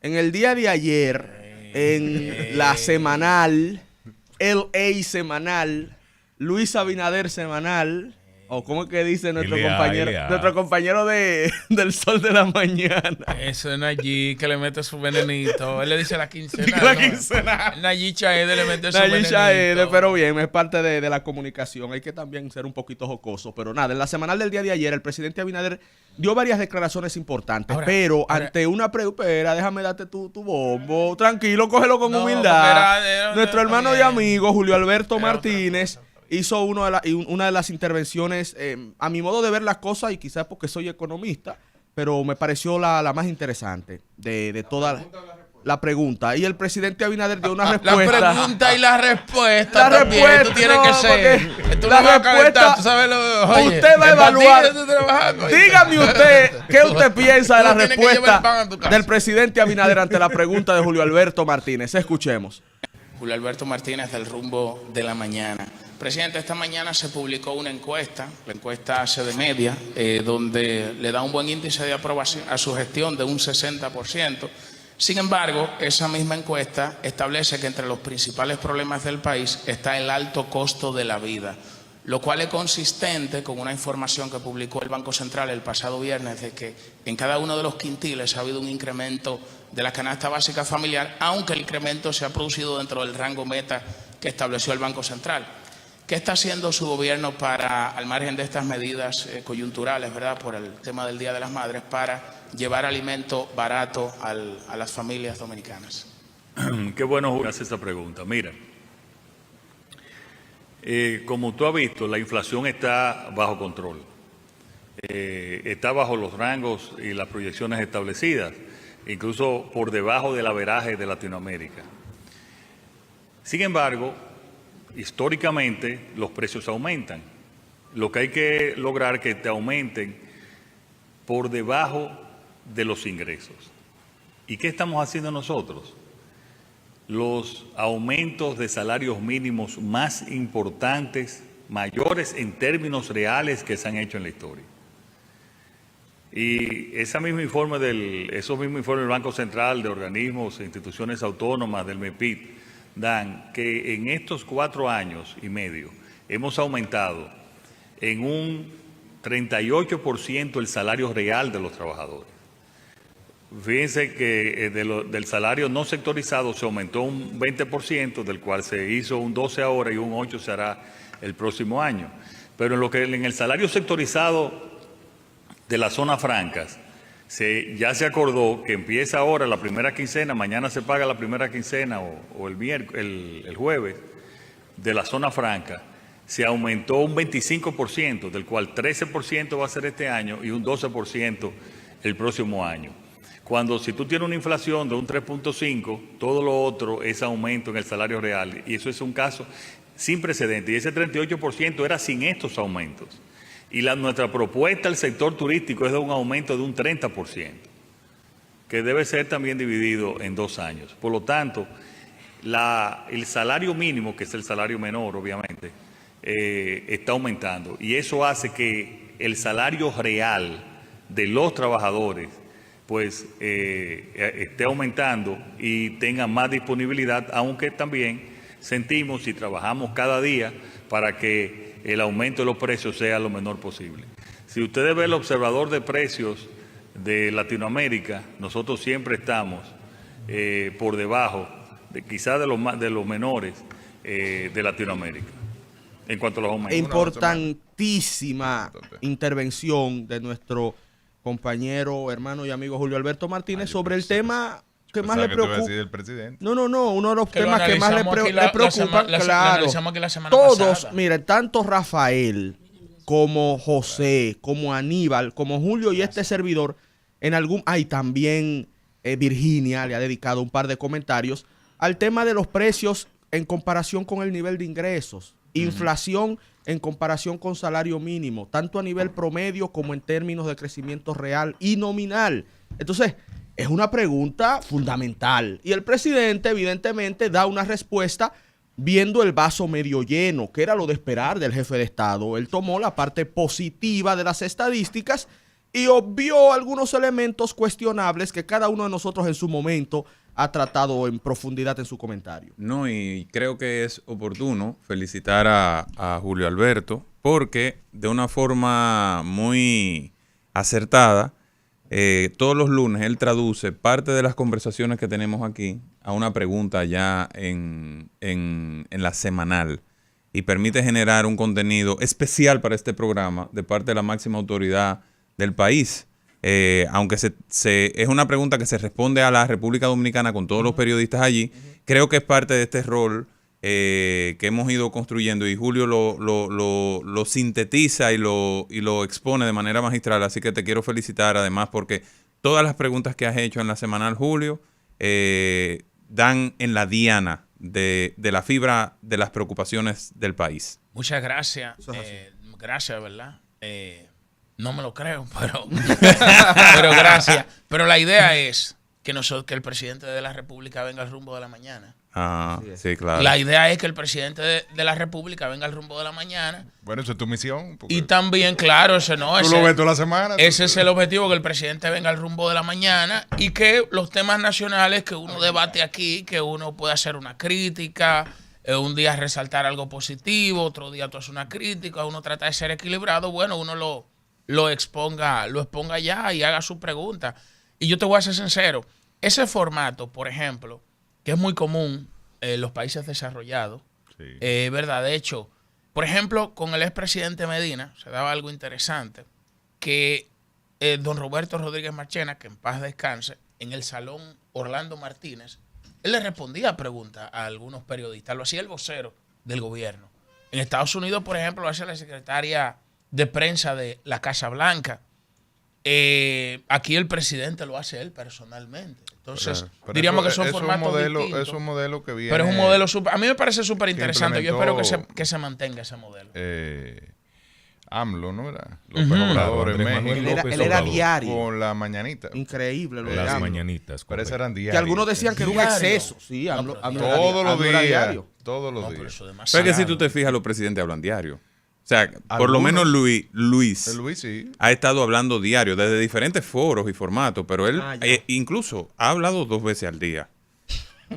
En el día de ayer, en la semanal, LA semanal, Luis Abinader semanal, o como es que dice nuestro compañero del Sol de la Mañana. Eso es Nayib que le mete su venenito. Él le dice la quincena. La quincena. Nayib Chaede le mete su venenito. Chaede, pero bien, es parte de la comunicación. Hay que también ser un poquito jocoso. Pero nada, en la semanal del día de ayer, el presidente Abinader dio varias declaraciones importantes. Pero ante una pregunta, déjame darte tu bombo. Tranquilo, cógelo con humildad. Nuestro hermano y amigo Julio Alberto Martínez hizo una de las intervenciones, a mi modo de ver las cosas, y quizás porque soy economista, pero me pareció la más interesante de toda la pregunta. Y el presidente Abinader dio una respuesta. La pregunta y la respuesta. La respuesta. Tú tienes que ser. La respuesta. Usted va a evaluar. Dígame usted, ¿qué usted piensa de la respuesta del presidente Abinader ante la pregunta de Julio Alberto Martínez? Escuchemos. Julio Alberto Martínez del Rumbo de la Mañana. Presidente, esta mañana se publicó una encuesta, la encuesta CD Media, donde le da un buen índice de aprobación a su gestión de un 60%. Sin embargo, esa misma encuesta establece que entre los principales problemas del país está el alto costo de la vida, lo cual es consistente con una información que publicó el Banco Central el pasado viernes de que en cada uno de los quintiles ha habido un incremento de la canasta básica familiar, aunque el incremento se ha producido dentro del rango meta que estableció el Banco Central. ¿Qué está haciendo su gobierno para, al margen de estas medidas coyunturales, ¿verdad?, por el tema del Día de las Madres, para llevar alimento barato a las familias dominicanas? Qué bueno que hace esa pregunta. Mira, como tú has visto, la inflación está bajo control. Está bajo los rangos y las proyecciones establecidas, incluso por debajo del averaje de Latinoamérica. Sin embargo, históricamente los precios aumentan. Lo que hay que lograr es que te aumenten por debajo de los ingresos. ¿Y qué estamos haciendo nosotros? Los aumentos de salarios mínimos más importantes, mayores en términos reales que se han hecho en la historia. Y esos mismos informes del Banco Central, de organismos e instituciones autónomas, del MEPIT, dan que en estos 4 años y medio hemos aumentado en un 38% el salario real de los trabajadores. Fíjense que del salario no sectorizado se aumentó un 20%, del cual se hizo un 12 ahora y un 8 se hará el próximo año. Pero en el salario sectorizado de las zonas francas, ya se acordó que empieza ahora la primera quincena, mañana se paga la primera quincena o el jueves de la zona franca, se aumentó un 25%, del cual 13% va a ser este año y un 12% el próximo año. Si tú tienes una inflación de un 3.5, todo lo otro es aumento en el salario real, y eso es un caso sin precedentes, y ese 38% era sin estos aumentos. Y nuestra propuesta al sector turístico es de un aumento de un 30%, que debe ser también dividido en 2 años. Por lo tanto, el salario mínimo, que es el salario menor, obviamente, está aumentando. Y eso hace que el salario real de los trabajadores pues esté aumentando y tengan más disponibilidad, aunque también sentimos y trabajamos cada día para que el aumento de los precios sea lo menor posible. Si ustedes ven el observador de precios de Latinoamérica, nosotros siempre estamos por debajo, quizás de los menores de Latinoamérica, en cuanto a los aumentos. Importantísima intervención de nuestro compañero, hermano y amigo Julio Alberto Martínez sobre el tema que más le preocupa. No, uno de los temas que más le preocupa, claro. Todos, miren, tanto Rafael como José, como Aníbal, como Julio y este servidor, también Virginia le ha dedicado un par de comentarios al tema de los precios en comparación con el nivel de ingresos, inflación en comparación con salario mínimo, tanto a nivel promedio como en términos de crecimiento real y nominal. Entonces, es una pregunta fundamental. Y el presidente, evidentemente, da una respuesta viendo el vaso medio lleno, que era lo de esperar del jefe de Estado. Él tomó la parte positiva de las estadísticas y obvió algunos elementos cuestionables que cada uno de nosotros en su momento ha tratado en profundidad en su comentario. No, y creo que es oportuno felicitar a Julio Alberto porque de una forma muy acertada, todos los lunes él traduce parte de las conversaciones que tenemos aquí a una pregunta ya en la semanal y permite generar un contenido especial para este programa de parte de la máxima autoridad del país. Aunque es una pregunta que se responde a la República Dominicana con todos los periodistas allí, creo que es parte de este rol que hemos ido construyendo y Julio lo sintetiza y lo expone de manera magistral. Así que te quiero felicitar además porque todas las preguntas que has hecho en la semanal, Julio, dan en la diana de la fibra de las preocupaciones del país. Muchas gracias. Gracias, ¿verdad? No me lo creo, pero gracias. Pero la idea es que el presidente de la República venga al rumbo de la mañana. Ah, sí, claro. La idea es que el presidente de la República venga al rumbo de la mañana. Bueno, eso es tu misión. Y también, claro, tú lo ves toda la semana. Ese es el objetivo, que el presidente venga al rumbo de la mañana y que los temas nacionales que uno debate aquí, que uno pueda hacer una crítica, un día resaltar algo positivo, otro día tú haces una crítica, uno trata de ser equilibrado, bueno, uno lo exponga ya y haga su pregunta. Y yo te voy a ser sincero, ese formato, por ejemplo, que es muy común en los países desarrollados, sí. ¿Verdad? De hecho, por ejemplo, con el expresidente Medina se daba algo interesante, que don Roberto Rodríguez Marchena, que en paz descanse, en el salón Orlando Martínez, él le respondía a preguntas a algunos periodistas, lo hacía el vocero del gobierno. En Estados Unidos, por ejemplo, lo hace la secretaria de prensa de la Casa Blanca. Aquí el presidente lo hace él personalmente. Entonces, pero diríamos que son formatos distintos. Es un modelo que viene... Pero es un modelo a mí me parece súper interesante. Yo espero que se mantenga ese modelo. AMLO, ¿no era? López Obrador en México. Él era diario. Con la mañanita. Increíble lo de las AMLO. mañanitas. Pero esas eran diarias. Que algunos decían que era un exceso. Sí, AMLO todos los días. Todos los días. Pero es que si tú te fijas, los presidentes hablan diario. O sea, por lo menos Luis sí. ha estado hablando diario desde diferentes foros y formatos, pero él incluso ha hablado 2 veces al día.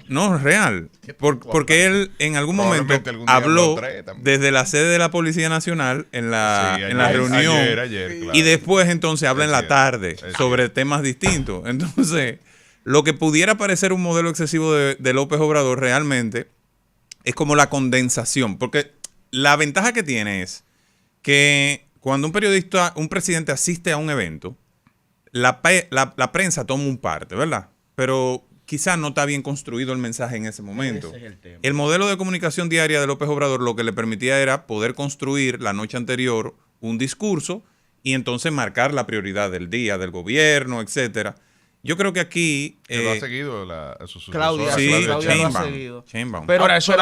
No, es real. Porque él en algún momento habló desde la sede de la Policía Nacional en la reunión. Ayer, claro. Y después entonces habla en la tarde sobre temas distintos. Entonces, lo que pudiera parecer un modelo excesivo de López Obrador realmente es como la condensación. Porque la ventaja que tiene es que cuando un presidente asiste a un evento, la prensa toma un parte, ¿verdad? Pero quizás no está bien construido el mensaje en ese momento. Ese es el tema. El modelo de comunicación diaria de López Obrador lo que le permitía era poder construir la noche anterior un discurso y entonces marcar la prioridad del día, del gobierno, etcétera. Yo creo que aquí... lo ha seguido su Claudia. Sí, Claudia lo ha seguido. Pero ahora, eso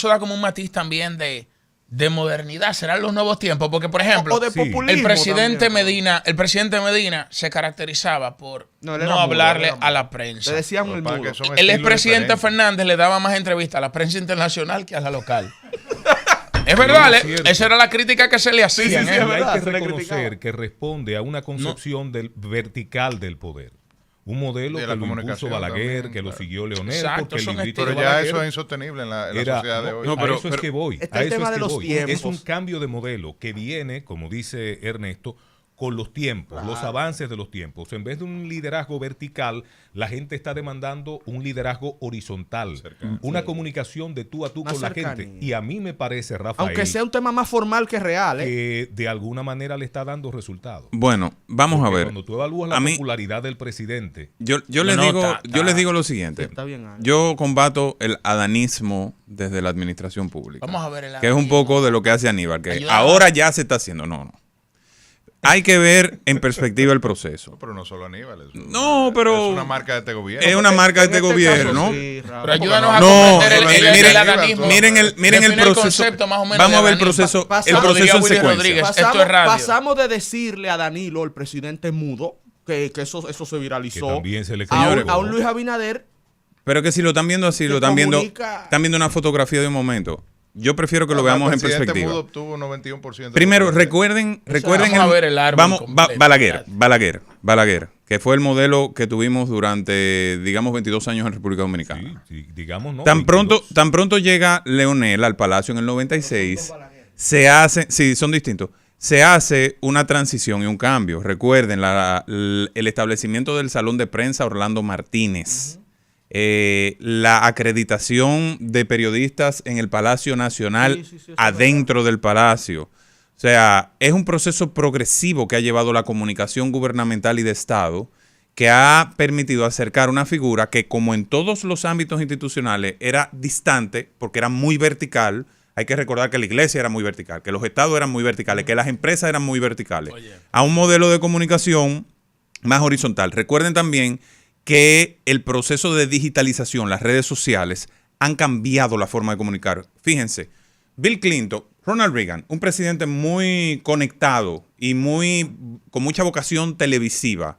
da como un matiz también de modernidad. Serán los nuevos tiempos. Porque, por ejemplo, o de populismo el presidente también. Medina se caracterizaba por no hablarle a la prensa. Le decían el mudo. El expresidente Fernández le daba más entrevistas a la prensa internacional que a la local. Es verdad, esa era la crítica que se le hacía. Sí, hay que reconocer que responde a una concepción vertical del poder. Un modelo que lo impuso Balaguer, también, que lo siguió Leonel. Exacto, pero ya eso es insostenible en la sociedad de hoy. A eso es que voy. Tiempos. Es un cambio de modelo que viene, como dice Ernesto, con los tiempos, los avances de los tiempos. En vez de un liderazgo vertical, la gente está demandando un liderazgo horizontal, una comunicación de tú a tú con la gente. Y a mí me parece, Rafael, aunque sea un tema más formal que real, que de alguna manera le está dando resultados. Bueno, vamos a ver. Cuando tú evalúas la popularidad del presidente, yo les digo lo siguiente. Yo combato el adanismo desde la administración pública. Vamos a ver el que es un poco de lo que hace Aníbal, que ahora ya se está haciendo. No. Hay que ver en perspectiva el proceso. Pero no solo Aníbal. Es una marca de este gobierno. Es una marca de este gobierno. Caso, sí, pero ayúdanos a comprender el adanismo. Miren el proceso. Vamos a ver el proceso. El proceso en secuencia. Pasamos de decirle a Danilo, el presidente mudo, que eso se viralizó. Que también se le a un Luis Abinader. Pero que si lo están viendo así, están viendo una fotografía de un momento. yo prefiero que lo veamos en perspectiva. Mudo obtuvo 91%. Primero, recuerden Balaguer, que fue el modelo que tuvimos durante, digamos, 22 años en República Dominicana. Sí, digamos, no. Tan pronto llega Leonel al Palacio en el 96, son distintos. Se hace una transición y un cambio. Recuerden el establecimiento del Salón de Prensa Orlando Martínez. La acreditación de periodistas en el Palacio Nacional, adentro del Palacio. O sea, es un proceso progresivo que ha llevado la comunicación gubernamental y de Estado, que ha permitido acercar una figura que, como en todos los ámbitos institucionales, era distante porque era muy vertical. Hay que recordar que la iglesia era muy vertical, que los estados eran muy verticales, que las empresas eran muy verticales, a un modelo de comunicación más horizontal. Recuerden también que el proceso de digitalización, las redes sociales, han cambiado la forma de comunicar. Fíjense, Bill Clinton, Ronald Reagan, un presidente muy conectado y con mucha vocación televisiva,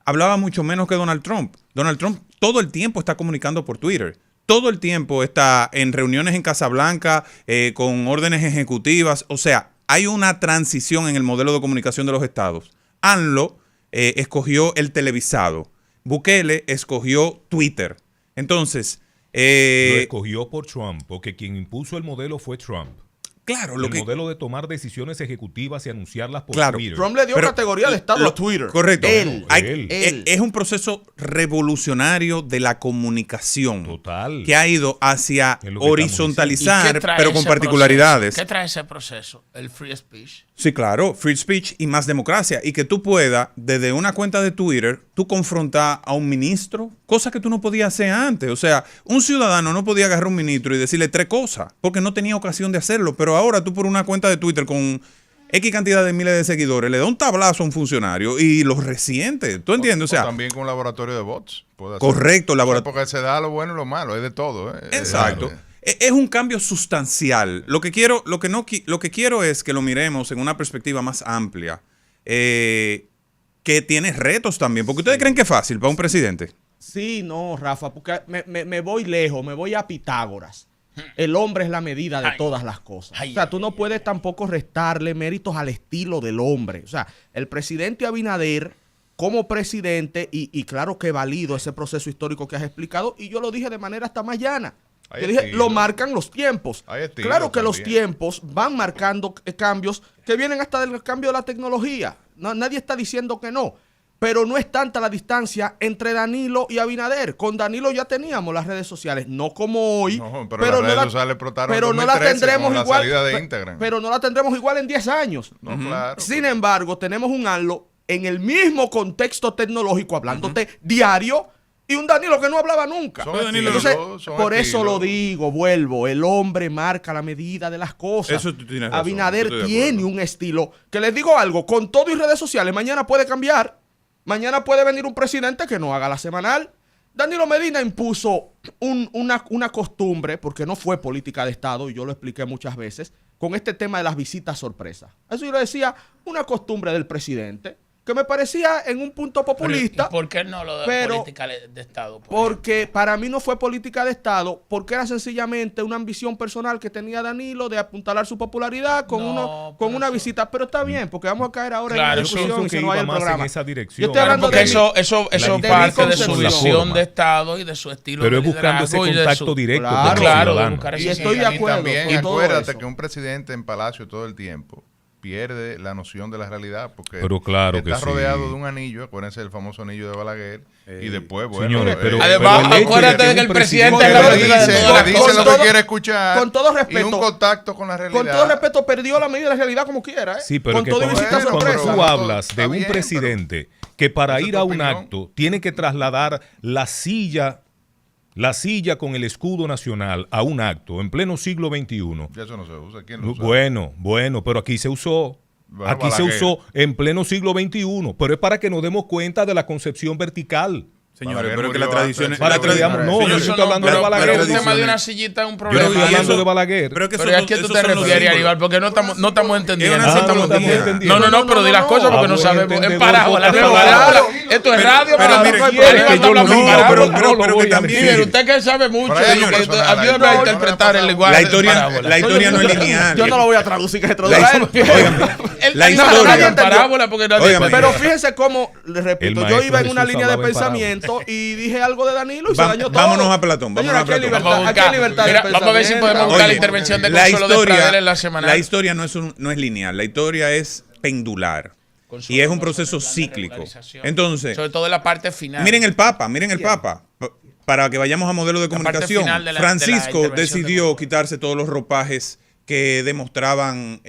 hablaba mucho menos que Donald Trump. Donald Trump todo el tiempo está comunicando por Twitter. Todo el tiempo está en reuniones en Casa Blanca, con órdenes ejecutivas. O sea, hay una transición en el modelo de comunicación de los estados. AMLO escogió el televisado. Bukele escogió Twitter. Entonces... lo escogió por Trump, porque quien impuso el modelo fue Trump. Claro, el modelo de tomar decisiones ejecutivas y anunciarlas por Twitter. Trump le dio categoría de Estado a Twitter. Correcto. Él. Es un proceso revolucionario de la comunicación. Total. Que ha ido hacia horizontalizar, pero con particularidades. ¿Qué trae ese proceso? El free speech. Sí, claro, free speech y más democracia. Y que tú puedas, desde una cuenta de Twitter, tú confrontar a un ministro, cosa que tú no podías hacer antes. O sea, un ciudadano no podía agarrar a un ministro y decirle 3 cosas, porque no tenía ocasión de hacerlo. Pero ahora tú por una cuenta de Twitter con X cantidad de miles de seguidores le da un tablazo a un funcionario y lo resiente. ¿Tú entiendes? O sea, también con un laboratorio de bots. Correcto. Porque se da lo bueno y lo malo, es de todo. Exacto. Es un cambio sustancial. Lo que quiero es que lo miremos en una perspectiva más amplia, que tiene retos también. Porque ustedes creen que es fácil para un presidente. Sí, no, Rafa, porque me voy lejos, me voy a Pitágoras. El hombre es la medida de todas las cosas. O sea, tú no puedes tampoco restarle méritos al estilo del hombre. O sea, el presidente Abinader, como presidente, y claro que valido ese proceso histórico que has explicado, y yo lo dije de manera hasta más llana. Yo dije, lo marcan los tiempos. Claro que los tiempos van marcando cambios que vienen hasta del cambio de la tecnología. Nadie está diciendo que no. Pero no es tanta la distancia entre Danilo y Abinader. Con Danilo ya teníamos las redes sociales, no como hoy. No, pero las redes sociales explotaron en 2013, no la tendremos con igual. La salida de Instagram. Pero no la tendremos igual en 10 años. No, claro. Sin embargo, tenemos un AMLO en el mismo contexto tecnológico, hablándote diario, y un Danilo que no hablaba nunca. Entonces, por eso lo digo, vuelvo, el hombre marca la medida de las cosas. Eso tú tienes razón. Abinader tiene un estilo, que les digo algo, con todo y redes sociales, mañana puede cambiar. Mañana puede venir un presidente que no haga la semanal. Danilo Medina impuso una costumbre, porque no fue política de Estado, y yo lo expliqué muchas veces, con este tema de las visitas sorpresas. Eso yo le decía, una costumbre del presidente, que me parecía en un punto populista. ¿Por qué no lo de política de Estado? Porque para mí no fue política de Estado, porque era sencillamente una ambición personal que tenía Danilo de apuntalar su popularidad con una visita. Pero está bien, porque vamos a caer ahora en una discusión y se nos vaya el programa. En esa dirección. Yo estoy hablando porque eso parte de su visión de Estado y de su estilo de liderazgo. Pero es buscando ese contacto directo con el ciudadano. Y estoy de acuerdo. Y también acuérdate que un presidente en Palacio todo el tiempo pierde la noción de la realidad, porque está rodeado de un anillo, acuérdense del famoso anillo de Balaguer, y después, bueno, señores, además, acuérdate de que el presidente le dice lo que quiere escuchar, con todo respeto, y un contacto con la realidad. Con todo respeto, perdió la medida de la realidad como quiera, Sí, pero con todo y visita sorpresa. Cuando tú hablas de un presidente que para ir a un acto tiene que trasladar la silla con el escudo nacional a un acto en pleno siglo XXI. Ya eso no se usa. ¿Quién lo usa? Bueno, pero aquí se usó. Bueno, aquí se usó en pleno siglo XXI. Pero es para que nos demos cuenta de la concepción vertical. Señores, pero que la tradición es... No, yo estoy hablando de Balaguer. Pero el tema de una sillita es un problema. Yo estoy hablando de Balaguer. Pero ¿a qué tú te refieres, Aníbal? Porque no estamos entendiendo. No, No, pero di las cosas porque no sabemos. En parábola. Esto es radio, pero que también. Usted que sabe mucho, ayúdame a interpretar el lenguaje. La historia no es lineal. Yo no lo voy a traducir, que se traduzca. La historia. Pero fíjense cómo, les repito, yo iba en una línea de pensamiento y dije algo de Danilo y se dañó todo. Vámonos a Platón. Vamos a ver si podemos buscar la intervención de Consuelo Despradel en la semana. La historia no es lineal, la historia es pendular. Y es un proceso cíclico. Entonces, sobre todo en la parte final. Miren el Papa. Para que vayamos a modelo de comunicación. Francisco decidió quitarse todos los ropajes que demostraban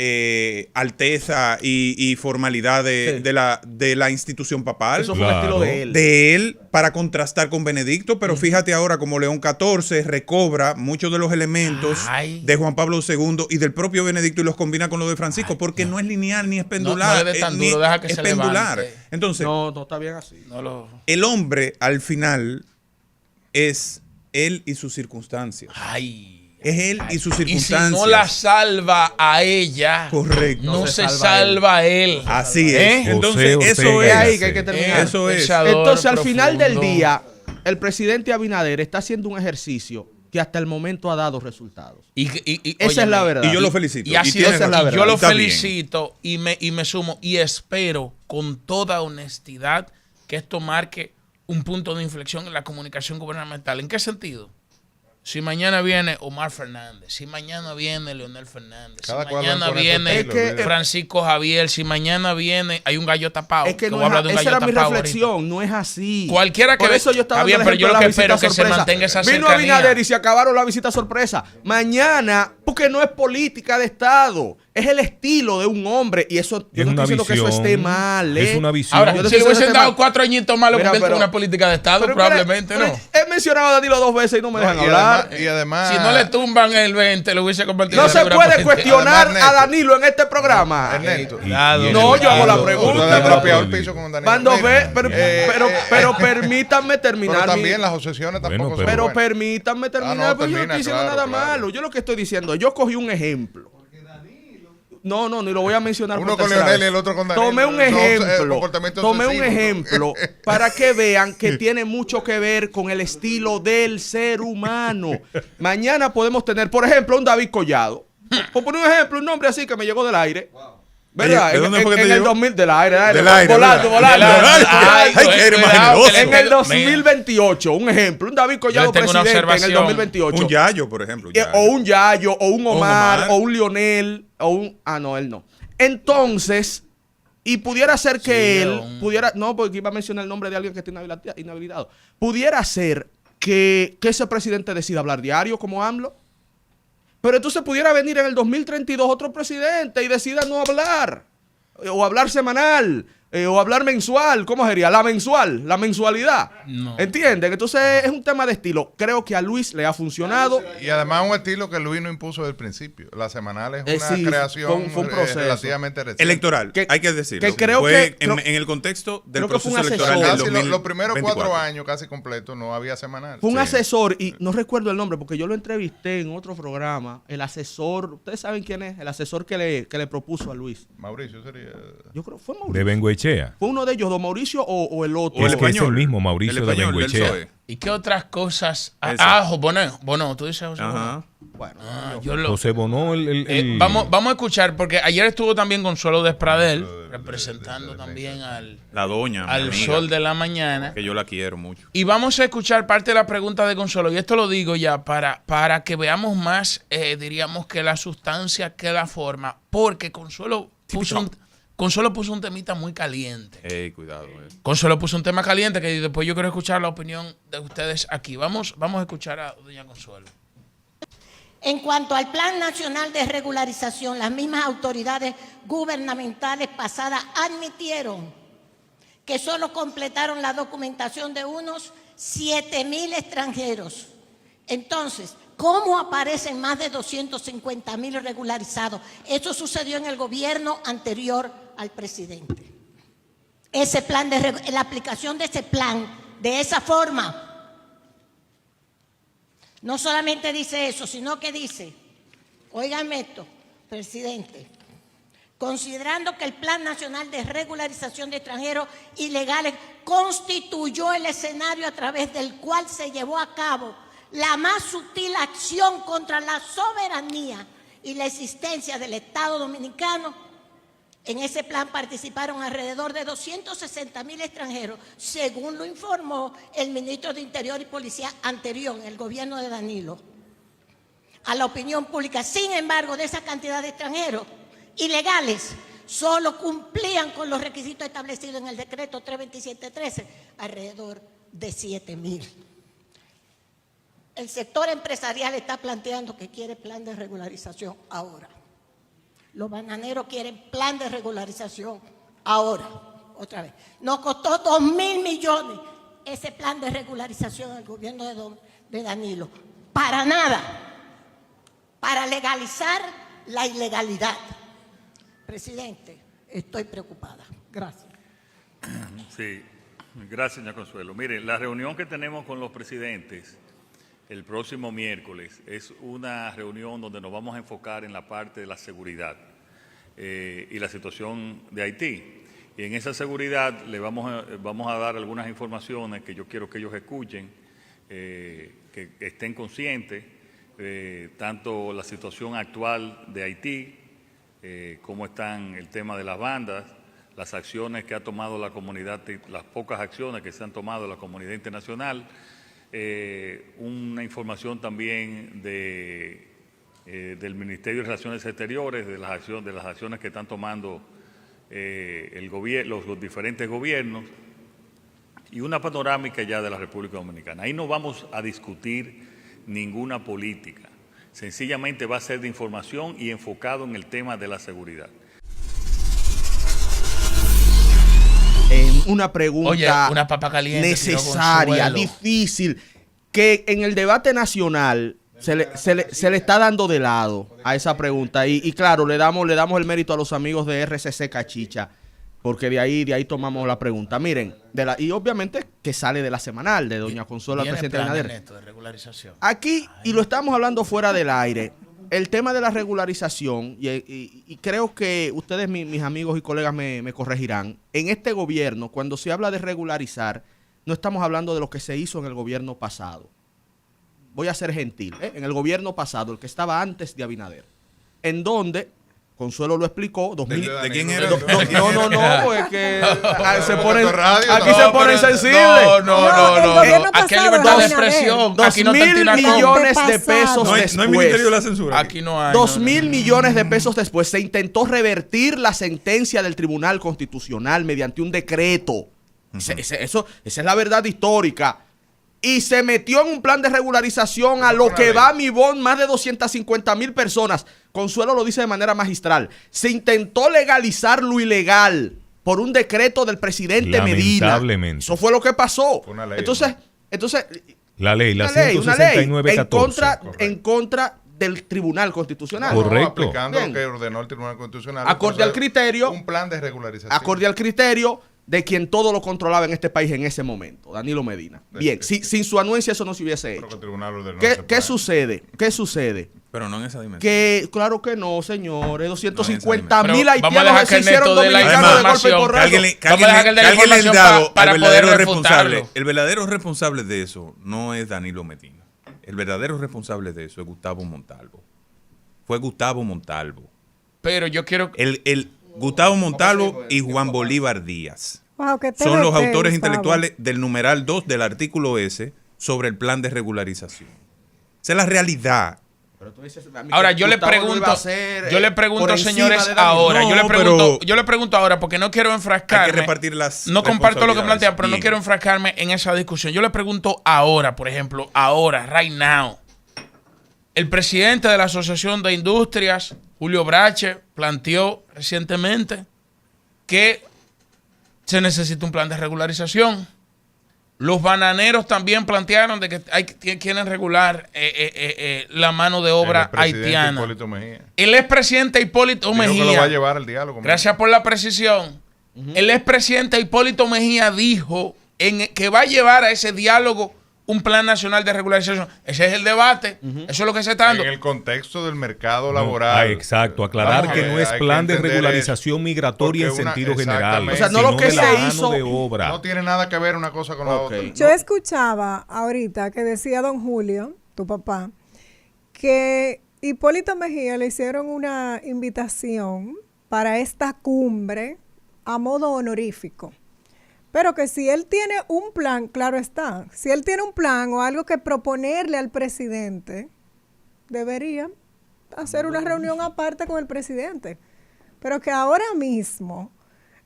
alteza y formalidad de la institución papal. Eso fue un estilo de él para contrastar con Benedicto, pero fíjate ahora como León XIV recobra muchos de los elementos de Juan Pablo II y del propio Benedicto y los combina con lo de Francisco, porque no es lineal ni es pendular. No le dé tan duro, deja que es se pendular. Levante. Entonces, no está bien así. El hombre al final es él y sus circunstancias. Es él y sus circunstancias. Y si no la salva a ella, correcto, no se salva a él. Así es. Entonces, eso es ahí que hay que terminar. Eso es. Entonces, al final del día, el presidente Abinader está haciendo un ejercicio que hasta el momento ha dado resultados. Esa es la verdad. Y yo lo felicito. Yo lo felicito y me sumo y espero con toda honestidad que esto marque un punto de inflexión en la comunicación gubernamental. ¿En qué sentido? Si mañana viene Omar Fernández, si mañana viene Leonel Fernández, si mañana viene Francisco Javier, si mañana viene, hay un gallo tapado. Es que no es así. Esa era mi reflexión, ahorita. No es así. Cualquiera que Por eso yo estaba bien, pero yo lo que espero es que se mantenga esa cercanía. Vino Abinader y se acabaron la visita sorpresa. Mañana, porque no es política de Estado, es el estilo de un hombre. Y eso, yo no estoy diciendo que eso esté mal. Es una visión. Ahora, si le hubiesen dado 4 añitos más, lo convierte en una política de Estado, probablemente no. He mencionado a Danilo 2 veces y no me dejan hablar. Y además, si no le tumban el 20, lo hubiese convertido en una política. No se puede cuestionar a Danilo en este programa. No, yo hago la pregunta. Pero permítanme terminar. Pero también las obsesiones tampoco son Pero permítanme terminar, porque yo no estoy diciendo nada malo. Yo lo que estoy diciendo, yo cogí un ejemplo. No, ni lo voy a mencionar. Uno con Leonel y el otro con Danilo. Tomé un ejemplo para que vean que tiene mucho que ver con el estilo del ser humano. Mañana podemos tener, por ejemplo, un David Collado. Por poner un ejemplo, un nombre así que me llegó del aire. ¿Verdad? En el 2000, del aire. Volando. En el 2028, un ejemplo, un David Collado presidente en el 2028. Un Yayo, por ejemplo. O un Yayo, o un Omar, o un Lionel, o un... no, él no. Entonces, y pudiera ser que él pudiera... No, porque iba a mencionar el nombre de alguien que está inhabilitado. Pudiera ser que ese presidente decida hablar diario como AMLO. Pero entonces pudiera venir en el 2032 otro presidente y decida no hablar, o hablar semanal, o hablar mensual. ¿Cómo sería? La mensualidad. No. ¿Entienden? Entonces es un tema de estilo. Creo que a Luis le ha funcionado. Y además un estilo que Luis no impuso desde el principio. La semanal es una creación fue un proceso relativamente reciente. Electoral, hay que decirlo. Que creo que en el contexto del proceso electoral del 2024. Los primeros 4 años casi completos no había semanal. Fue un asesor, y no recuerdo el nombre porque yo lo entrevisté en otro programa. El asesor, ¿ustedes saben quién es? El asesor que le propuso a Luis. Mauricio sería. Yo creo que fue Mauricio. De Bengoechea. ¿Fue uno de ellos, don Mauricio o el otro? Es que es el mismo Mauricio de Bengoechea. ¿Y qué otras cosas? Bono, tú dices José Bono. Bueno, José Bono, vamos a escuchar, porque ayer estuvo también Consuelo Despradel, representando también al Sol de la Mañana. Que yo la quiero mucho. Y vamos a escuchar parte de la pregunta de Consuelo, y esto lo digo ya para que veamos más, diríamos que la sustancia que la forma, porque Consuelo puso un temita muy caliente. Cuidado. Consuelo puso un tema caliente que después yo quiero escuchar la opinión de ustedes aquí. Vamos a escuchar a doña Consuelo. En cuanto al Plan Nacional de Regularización, las mismas autoridades gubernamentales pasadas admitieron que solo completaron la documentación de unos 7,000 extranjeros. Entonces, ¿cómo aparecen más de 250,000 regularizados? Eso sucedió en el gobierno anterior al presidente. La aplicación de ese plan, de esa forma, no solamente dice eso, sino que dice, óigame esto, presidente, considerando que el Plan Nacional de Regularización de Extranjeros Ilegales constituyó el escenario a través del cual se llevó a cabo la más sutil acción contra la soberanía y la existencia del Estado Dominicano. En ese plan participaron alrededor de 260.000 extranjeros, según lo informó el ministro de Interior y Policía anterior, el gobierno de Danilo, a la opinión pública. Sin embargo, de esa cantidad de extranjeros ilegales, solo cumplían con los requisitos establecidos en el decreto 327-13, alrededor de 7.000. El sector empresarial está planteando que quiere plan de regularización ahora. Los bananeros quieren plan de regularización ahora, otra vez. Nos costó 2.000 millones ese plan de regularización del gobierno de Danilo. Para nada, para legalizar la ilegalidad. Presidente, estoy preocupada. Gracias. Sí, gracias, señor Consuelo. Mire, la reunión que tenemos con los presidentes el próximo miércoles es una reunión donde nos vamos a enfocar en la parte de la seguridad y la situación de Haití. Y en esa seguridad le vamos a dar algunas informaciones que yo quiero que ellos escuchen, que estén conscientes, tanto la situación actual de Haití, cómo están el tema de las bandas, las acciones que ha tomado la comunidad, las pocas acciones que se han tomado la comunidad internacional, una información también del Ministerio de Relaciones Exteriores, de las acciones que están tomando los diferentes gobiernos, y una panorámica ya de la República Dominicana. Ahí no vamos a discutir ninguna política. Sencillamente va a ser de información y enfocado en el tema de la seguridad. Una pregunta, oye, una papa caliente, necesaria, difícil, que en el debate nacional se le está dando de lado a esa pregunta. Y claro, le damos el mérito a los amigos de RCC Cachicha, porque de ahí tomamos la pregunta. Miren, y obviamente que sale de la semanal de doña Consuelo al presidente Abinader. Aquí, y lo estamos hablando fuera del aire, el tema de la regularización, y creo que ustedes, mis amigos y colegas, me corregirán. En este gobierno, cuando se habla de regularizar, no estamos hablando de lo que se hizo en el gobierno pasado. Voy a ser gentil, en el gobierno pasado, el que estaba antes de Abinader, en donde Consuelo lo explicó. ¿De quién era? No, pues que se ponen, aquí se ponen sensibles. No. Aquí hay libertad de expresión. 2.000 millones de pesos después. No hay Ministerio de la Censura. Aquí no hay. 2.000 millones de pesos después se intentó revertir la sentencia del Tribunal Constitucional mediante un decreto. Esa es la verdad histórica. Y se metió en un plan de regularización a lo que va mi bond, más de 250.000 personas. Consuelo lo dice de manera magistral. Se intentó legalizar lo ilegal por un decreto del presidente Medina. Eso fue lo que pasó. Fue una ley, entonces, la 169-14. En contra del Tribunal Constitucional. Correcto. Aplicando lo que ordenó el Tribunal Constitucional. Acorde al criterio. Un plan de regularización. Acorde al criterio de quien todo lo controlaba en este país en ese momento, Danilo Medina. Bien, sin su anuencia eso no se hubiese hecho. ¿Qué sucede? ¿Qué sucede? Pero no en esa dimensión. Que claro que no, señores. 250.000 haitianos que se hicieron dominicanos de golpe y porrazo. Que alguien le dado al verdadero responsable. El verdadero responsable de eso no es Danilo Medina. El verdadero responsable de eso es Gustavo Montalvo. Fue Gustavo Montalvo. Pero yo quiero... Gustavo Montalvo y Juan Bolívar Díaz son los autores intelectuales del numeral 2 del artículo S sobre el plan de regularización. Esa es la realidad. Ahora yo le pregunto, señores, ahora, yo le pregunto ahora porque no quiero enfrascarme. Hay que repartir las no comparto lo que plantean, pero no quiero enfrascarme en esa discusión. Yo le pregunto ahora, por ejemplo, right now. El presidente de la Asociación de Industrias, Julio Brache, planteó recientemente que se necesita un plan de regularización. Los bananeros también plantearon de que quieren regular la mano de obra haitiana. El expresidente Hipólito Mejía. Que lo va a llevar al diálogo. Gracias por la precisión. El expresidente Hipólito Mejía dijo que va a llevar a ese diálogo un plan nacional de regularización. Ese es el debate. Eso es lo que se está dando. En el contexto del mercado laboral. Exacto. Aclarar que no es plan de regularización migratoria en sentido general. O sea, no lo que se hizo. De obra. No tiene nada que ver una cosa con la otra. Yo escuchaba ahorita que decía don Julio, tu papá, que Hipólito Mejía le hicieron una invitación para esta cumbre a modo honorífico. Pero que si él tiene un plan, claro está, si él tiene un plan o algo que proponerle al presidente, debería hacer una reunión aparte con el presidente. Pero que ahora mismo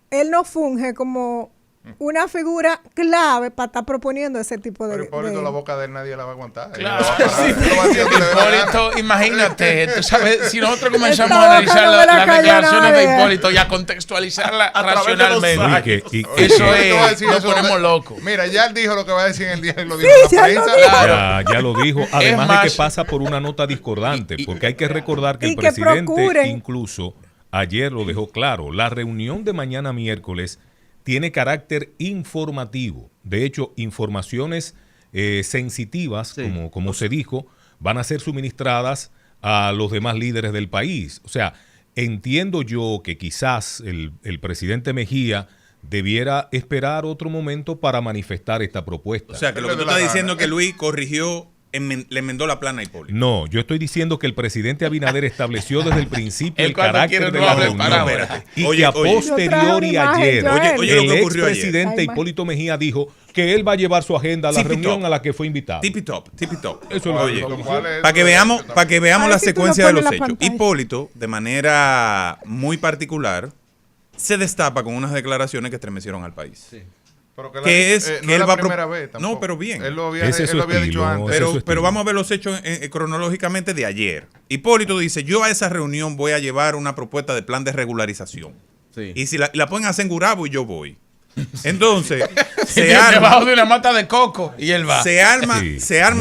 él no funge como una figura clave para estar proponiendo ese tipo de... Pero Hipólito, la boca de él nadie la va a aguantar. Claro, Hipólito, imagínate, tú sabes, si nosotros comenzamos a analizar las declaraciones de Hipólito y a contextualizarla racionalmente, eso es, nos ponemos locos. Mira, ya él dijo lo que va a decir en el día y lo dijo en la prensa. Ya lo dijo, además de que pasa por una nota discordante, porque hay que recordar que el presidente incluso ayer lo dejó claro, la reunión de mañana miércoles tiene carácter informativo. De hecho, informaciones sensitivas, como se dijo, van a ser suministradas a los demás líderes del país. O sea, entiendo yo que quizás el presidente Mejía debiera esperar otro momento para manifestar esta propuesta. O sea, que lo que tú estás diciendo es que Luis corrigió, le enmendó la plana a Hipólito. No, yo estoy diciendo que el presidente Abinader estableció desde el principio el carácter de la reunión. Y que a posteriori ayer, el expresidente Hipólito Mejía dijo que él va a llevar su agenda a la reunión a la que fue invitado. Tipi top. Eso es para que veamos la secuencia de los hechos. Hipólito, de manera muy particular, se destapa con unas declaraciones que estremecieron al país. Sí. Que es que él va a primera vez tampoco. No, pero bien. Él lo había dicho antes. Pero vamos a ver los hechos cronológicamente de ayer. Hipólito dice, yo a esa reunión voy a llevar una propuesta de plan de regularización. Sí. Y si la pueden hacer en Gurabo, yo voy. Entonces, se arma debajo de una mata de coco y él va. Se arma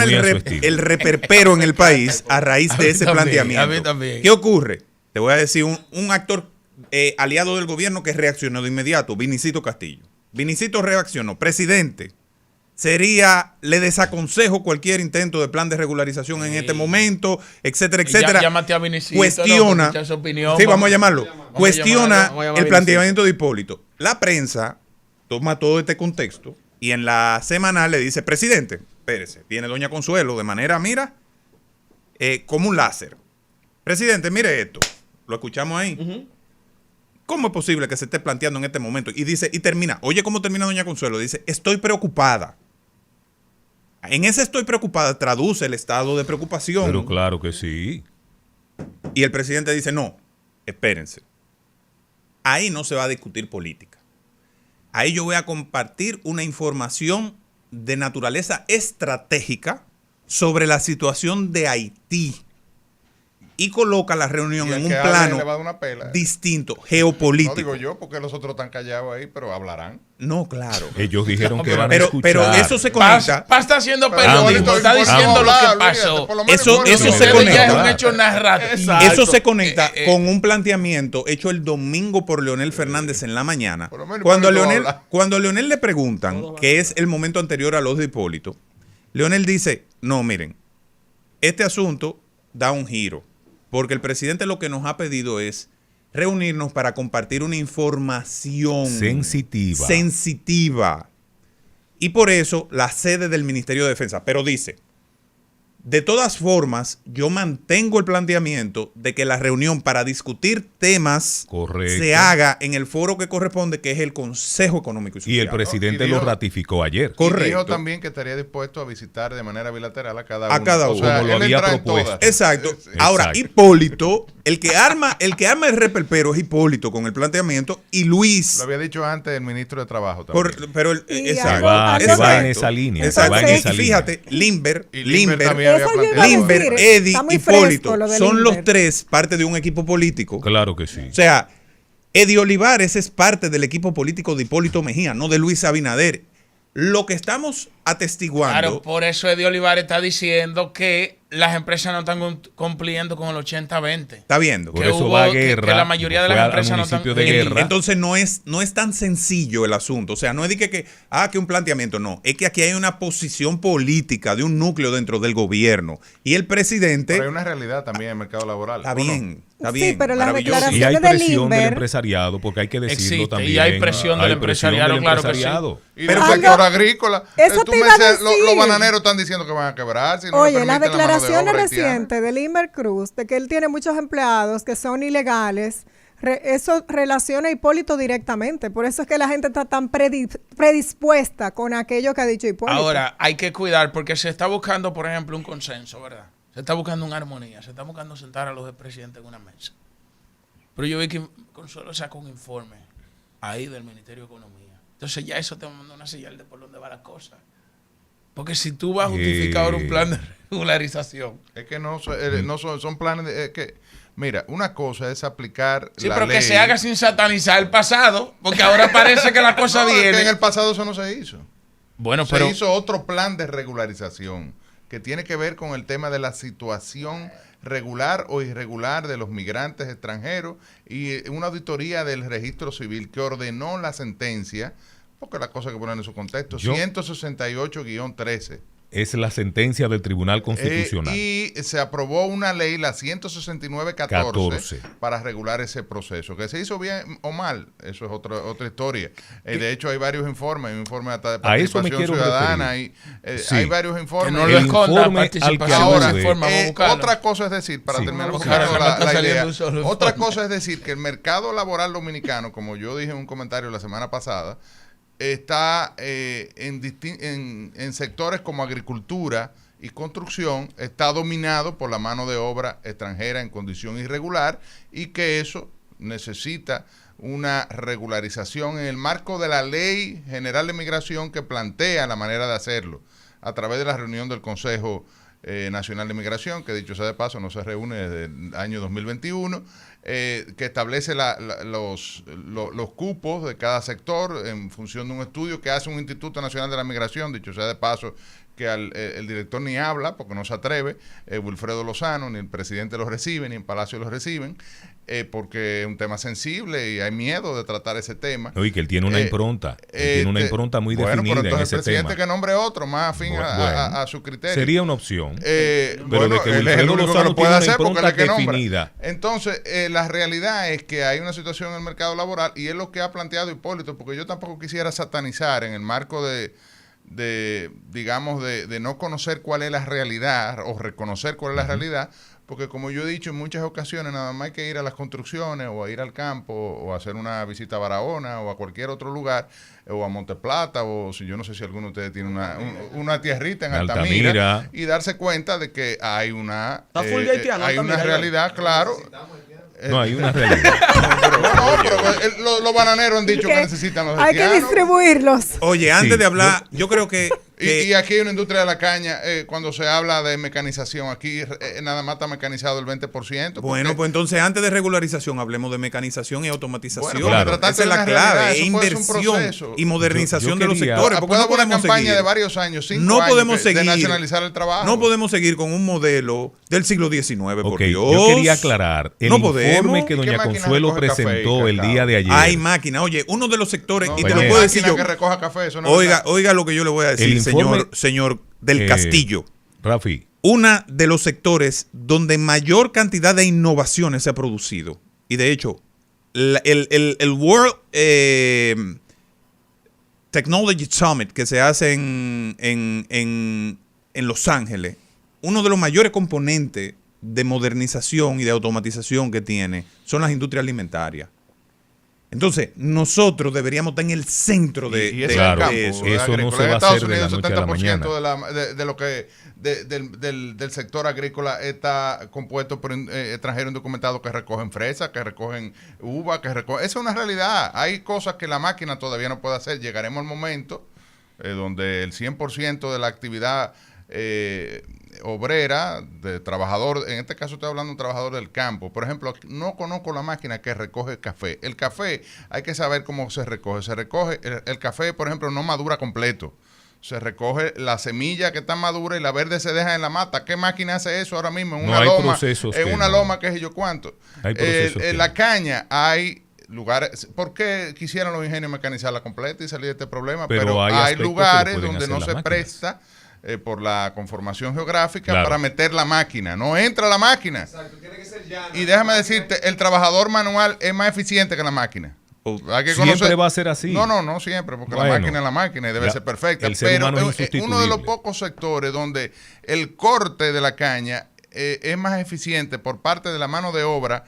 el reperpero en el país a raíz de ese planteamiento. A mí también. ¿Qué ocurre? Te voy a decir un actor aliado del gobierno que reaccionó de inmediato, Vinicito Castillo. Vinicito reaccionó, presidente, le desaconsejo cualquier intento de plan de regularización en este momento, etcétera, etcétera. Llámate a Vinicito. Cuestiona, su opinión, vamos a llamarlo, cuestiona el planteamiento de Hipólito. La prensa toma todo este contexto y en la semanal le dice, presidente, espérese, viene doña Consuelo de manera, como un láser. Presidente, mire esto, lo escuchamos ahí. ¿Cómo es posible que se esté planteando en este momento? Y dice, y termina, oye, ¿cómo termina doña Consuelo? Dice, estoy preocupada. En ese estoy preocupada traduce el estado de preocupación. Pero claro que sí. Y el presidente dice, no, espérense. Ahí no se va a discutir política. Ahí yo voy a compartir una información de naturaleza estratégica sobre la situación de Haití. Y coloca la reunión en un plano distinto, geopolítico. No digo yo, porque los otros están callados ahí, pero hablarán. No, claro. Ellos dijeron que van a escuchar. Pero eso se conecta. Paz está haciendo periodismo, está diciendo lo que pasó. Eso se conecta. Es un hecho narrativo. Eso se conecta con un planteamiento hecho el domingo por Leonel Fernández en la mañana. Cuando a Leonel le preguntan qué es el momento anterior a los de Hipólito, Leonel dice, no, miren, este asunto da un giro. Porque el presidente lo que nos ha pedido es reunirnos para compartir una información sensitiva. Y por eso la sede del Ministerio de Defensa. Pero dice, de todas formas, yo mantengo el planteamiento de que la reunión para discutir temas se haga en el foro que corresponde, que es el Consejo Económico y Social. Y el presidente lo ratificó ayer. Correcto. Y dijo también que estaría dispuesto a visitar de manera bilateral a cada uno. O sea, como lo había propuesto. Exacto. Ahora, Hipólito, el que arma el reperpero es Hipólito con el planteamiento y Luis. Lo había dicho antes el ministro de Trabajo también. Pero exacto. Va en esa línea. Exacto. Fíjate, Limber, Eddie, Hipólito, son los tres parte de un equipo político. Claro que sí. O sea, Eddie Olivares es parte del equipo político de Hipólito Mejía, no de Luis Abinader. Lo que estamos atestiguando... Claro, por eso Eddie Olivares está diciendo que las empresas no están cumpliendo con el 80-20. Está viendo. Por eso va a guerra. Que la mayoría de las empresas no están... de guerra. Entonces no es tan sencillo el asunto. O sea, no es de que un planteamiento, no. Es que aquí hay una posición política de un núcleo dentro del gobierno. Y el presidente... Pero hay una realidad también en el mercado laboral. Está bien. Está bien, sí, pero las declaraciones y hay presión del del empresariado, porque hay que decirlo también. Y hay presión del empresariado, claro que sí. Y del sector agrícola. Eso te iba a decir. Los bananeros están diciendo que van a quebrar. Si no Oye, las declaraciones recientes de Limer Cruz, de que él tiene muchos empleados que son ilegales, eso relaciona a Hipólito directamente. Por eso es que la gente está tan predispuesta con aquello que ha dicho Hipólito. Ahora, hay que cuidar, porque se está buscando, por ejemplo, un consenso, ¿verdad? Se está buscando una armonía, se está buscando sentar a los expresidentes en una mesa. Pero yo vi que Consuelo sacó un informe ahí del Ministerio de Economía. Entonces ya eso te manda una señal de por dónde va la cosa. Porque si tú vas a justificar ahora un plan de regularización. Es que no son planes de... mira, una cosa es aplicar la pero ley. Que se haga sin satanizar el pasado, porque ahora parece que la cosa viene. Que en el pasado eso no se hizo. Bueno, se hizo otro plan de regularización que tiene que ver con el tema de la situación regular o irregular de los migrantes extranjeros y una auditoría del registro civil que ordenó la sentencia, porque la cosa hay que poner en su contexto, 168-13. Es la sentencia del Tribunal Constitucional. Y se aprobó una ley, la 169-14, para regular ese proceso. Que se hizo bien o mal, eso es otra historia. De hecho, hay varios informes, un informe hasta de participación ciudadana. Hay varios informes. Que no lo escondan, ahora, otra cosa es decir, para terminar la idea, otra cosa es decir que el mercado laboral dominicano, como yo dije en un comentario la semana pasada, está en sectores como agricultura y construcción, está dominado por la mano de obra extranjera en condición irregular y que eso necesita una regularización en el marco de la Ley General de Migración que plantea la manera de hacerlo a través de la reunión del Consejo Nacional de Migración, que dicho sea de paso no se reúne desde el año 2021, que establece los cupos de cada sector en función de un estudio que hace un Instituto Nacional de la Migración, dicho sea de paso que el director ni habla porque no se atreve, Wilfredo Lozano, ni el presidente lo recibe, ni en Palacio lo reciben, porque es un tema sensible y hay miedo de tratar ese tema. Y que él tiene una impronta, muy definida pero entonces en ese el presidente tema. Que nombre otro más afín a su criterio. Sería una opción. Pero de que Wilfredo Lozano puede hacer porque es que definida. Entonces, la realidad es que hay una situación en el mercado laboral y es lo que ha planteado Hipólito, porque yo tampoco quisiera satanizar en el marco de no conocer cuál es la realidad o reconocer cuál es la realidad, porque como yo he dicho en muchas ocasiones, nada más hay que ir a las construcciones o a ir al campo o a hacer una visita a Barahona o a cualquier otro lugar o a Monteplata o si yo no sé si alguno de ustedes tiene una tierrita en Altamira y darse cuenta de que hay una realidad, claro. No, hay una realidad. pero los bananeros han dicho que necesitan los haitianos. Hay que distribuirlos. Oye, antes de hablar, yo creo que... Y aquí hay una industria de la caña, cuando se habla de mecanización, aquí nada más está mecanizado el 20%. Bueno, pues entonces antes de regularización hablemos de mecanización y automatización. Bueno, claro. Esa es la clave, inversión y modernización de los sectores. Puede haber una campaña de varios años, 5 años de nacionalizar el trabajo. No podemos seguir con un modelo del siglo XIX, por Dios. Yo quería aclarar, el informe que doña Consuelo presentó el día de ayer. Hay máquina, oye, uno de los sectores, y te lo puedo decir yo. Que recoja café, eso no oiga lo que yo le voy a decir. Señor del Castillo. Rafi. Uno de los sectores donde mayor cantidad de innovaciones se ha producido. Y de hecho, el World Technology Summit que se hace en Los Ángeles, uno de los mayores componentes de modernización y de automatización que tiene son las industrias alimentarias. Entonces, nosotros deberíamos estar en el centro de eso. Eso no se va a hacer de la noche a la mañana. Del sector agrícola está compuesto por extranjeros indocumentados que recogen fresas, que recogen uva, esa es una realidad. Hay cosas que la máquina todavía no puede hacer. Llegaremos al momento donde el 100% de la actividad obrera, de trabajador, en este caso estoy hablando de un trabajador del campo, por ejemplo, no conozco la máquina que recoge el café. El café hay que saber cómo se recoge. El café, por ejemplo, no madura completo. se recoge la semilla que está madura y la verde se deja en la mata. ¿Qué máquina hace eso ahora mismo? En no una hay loma. Procesos en una loma, qué sé yo cuánto. Hay procesos la caña hay lugares. ¿Por qué quisieran los ingenios mecanizarla completa y salir de este problema? Pero hay lugares donde no se presta por la conformación geográfica para meter la máquina. No entra la máquina. Exacto, tiene que ser llana. Y déjame decirte, el trabajador manual es más eficiente que la máquina. Hay que siempre va a ser así. No siempre, porque la máquina es la máquina y debe ser perfecta. Pero es uno de los pocos sectores donde el corte de la caña es más eficiente por parte de la mano de obra,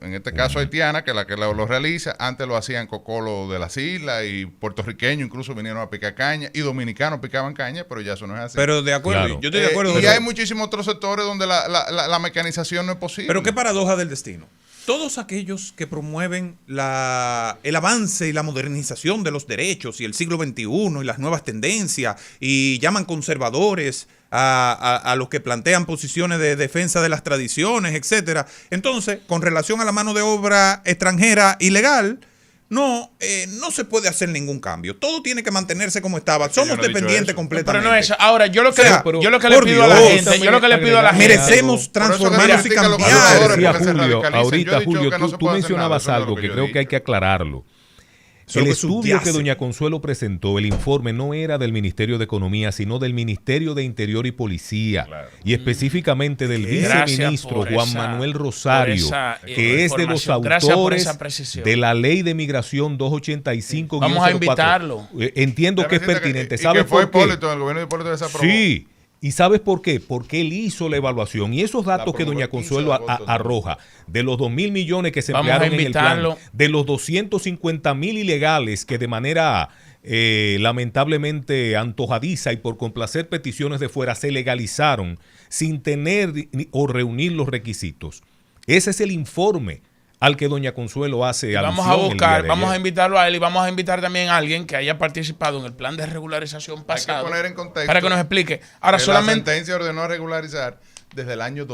en este caso haitiana, que la que lo realiza. Antes lo hacían cocolo de las islas y puertorriqueños incluso vinieron a picar caña y dominicanos picaban caña, pero ya eso no es así. Pero de acuerdo, claro. Yo estoy de acuerdo. Y hay muchísimos otros sectores donde la mecanización no es posible. Pero qué paradoja del destino. Todos aquellos que promueven el avance y la modernización de los derechos y el siglo XXI y las nuevas tendencias y llaman conservadores a los que plantean posiciones de defensa de las tradiciones, etcétera. Entonces, con relación a la mano de obra extranjera ilegal, no se puede hacer ningún cambio. Todo tiene que mantenerse como estaba. Somos dependientes completamente. Pero no es. Ahora, yo lo que le pido a la gente, merecemos transformarnos y cambiar. Julio, tú mencionabas algo que creo que hay que aclararlo. El estudio que doña Consuelo presentó, el informe, no era del Ministerio de Economía, sino del Ministerio de Interior y Policía, y específicamente del viceministro Juan Manuel Rosario, que es de los autores de la Ley de Migración 285. Vamos a invitarlo. Entiendo que es pertinente. ¿Sabes por qué? El gobierno de Hipólito desaprobó. Sí. ¿Y sabes por qué? Porque él hizo la evaluación y esos datos que doña Consuelo arroja, de los 2.000 millones que se emplearon en el plan, de los 250.000 ilegales que de manera lamentablemente antojadiza y por complacer peticiones de fuera se legalizaron sin tener o reunir los requisitos. Ese es el informe al que doña Consuelo hace alusión. Vamos a buscar, vamos a invitarlo a él y vamos a invitar también a alguien que haya participado en el plan de regularización pasado. Hay que poner en contexto para que nos explique. Ahora solamente la sentencia ordenó regularizar desde el año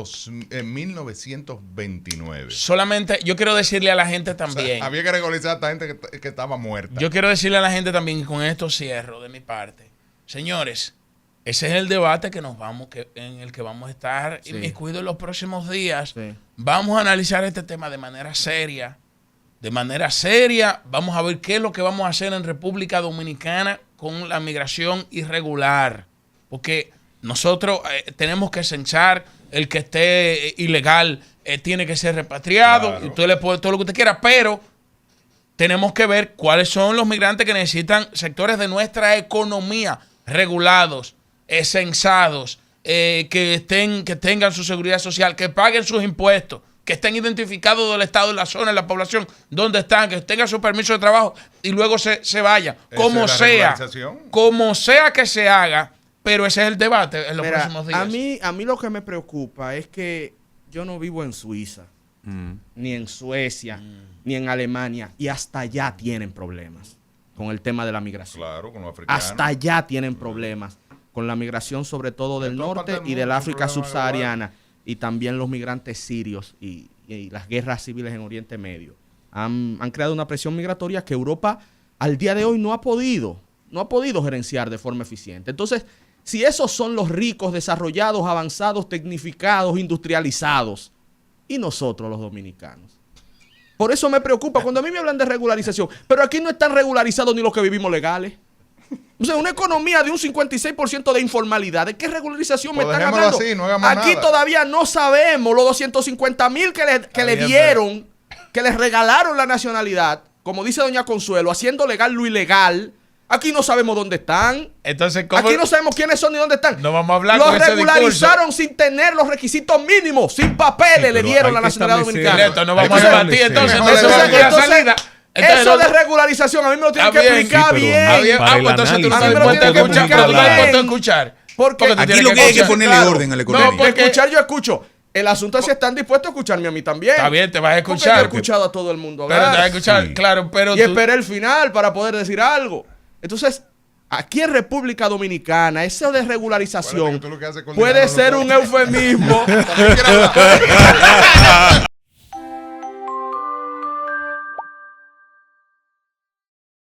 1929. Solamente yo quiero decirle a la gente también. O sea, había que regularizar a esta gente que estaba muerta. Yo quiero decirle a la gente también, y con esto cierro de mi parte. Señores, ese es el debate en el que vamos a estar inmiscuidos en los próximos días. Sí. Vamos a analizar este tema de manera seria. Vamos a ver qué es lo que vamos a hacer en República Dominicana con la migración irregular. Porque nosotros tenemos que censar el que esté ilegal, tiene que ser repatriado, claro. Y usted le puede todo lo que usted quiera, pero tenemos que ver cuáles son los migrantes que necesitan sectores de nuestra economía regulados, censados, que tengan su seguridad social, que paguen sus impuestos, que estén identificados del estado, de la zona, de la población, donde están, que tengan su permiso de trabajo y luego se vayan. Como sea que se haga, pero ese es el debate en los próximos días. A mí lo que me preocupa es que yo no vivo en Suiza, ni en Suecia, ni en Alemania, y hasta allá tienen problemas con el tema de la migración. Claro, con los africanos. Hasta allá tienen problemas con la migración, sobre todo del norte y del África subsahariana, y también los migrantes sirios y las guerras civiles en Oriente Medio. Han creado una presión migratoria que Europa al día de hoy no ha podido gerenciar de forma eficiente. Entonces, si esos son los ricos, desarrollados, avanzados, tecnificados, industrializados, y nosotros los dominicanos. Por eso me preocupa cuando a mí me hablan de regularización, pero aquí no están regularizados ni los que vivimos legales. O sea, una economía de un 56% de informalidad. ¿De qué regularización me están hablando? Así, no aquí nada. Todavía no sabemos los 250,000 que le dieron, que les regalaron la nacionalidad, como dice doña Consuelo, haciendo legal lo ilegal. Aquí no sabemos dónde están. Entonces, aquí no sabemos quiénes son ni dónde están. No vamos a hablar Los regularizaron sin tener los requisitos mínimos, sin papeles le dieron la nacionalidad dominicana. Esto no vamos a debatir. Entonces, eso de regularización a mí me lo tienen que explicar bien. Entonces tú no me lo tienes que escuchar. Porque aquí lo que hay que ponerle orden a la economía. No, porque escuchar yo escucho. El asunto es si están dispuestos a escucharme a mí también. Está bien, te vas a escuchar. Porque yo he escuchado a todo el mundo hablar. Pero te vas a escuchar, claro. Pero y esperé el final para poder decir algo. Entonces, aquí en República Dominicana, eso de regularización puede ser un eufemismo.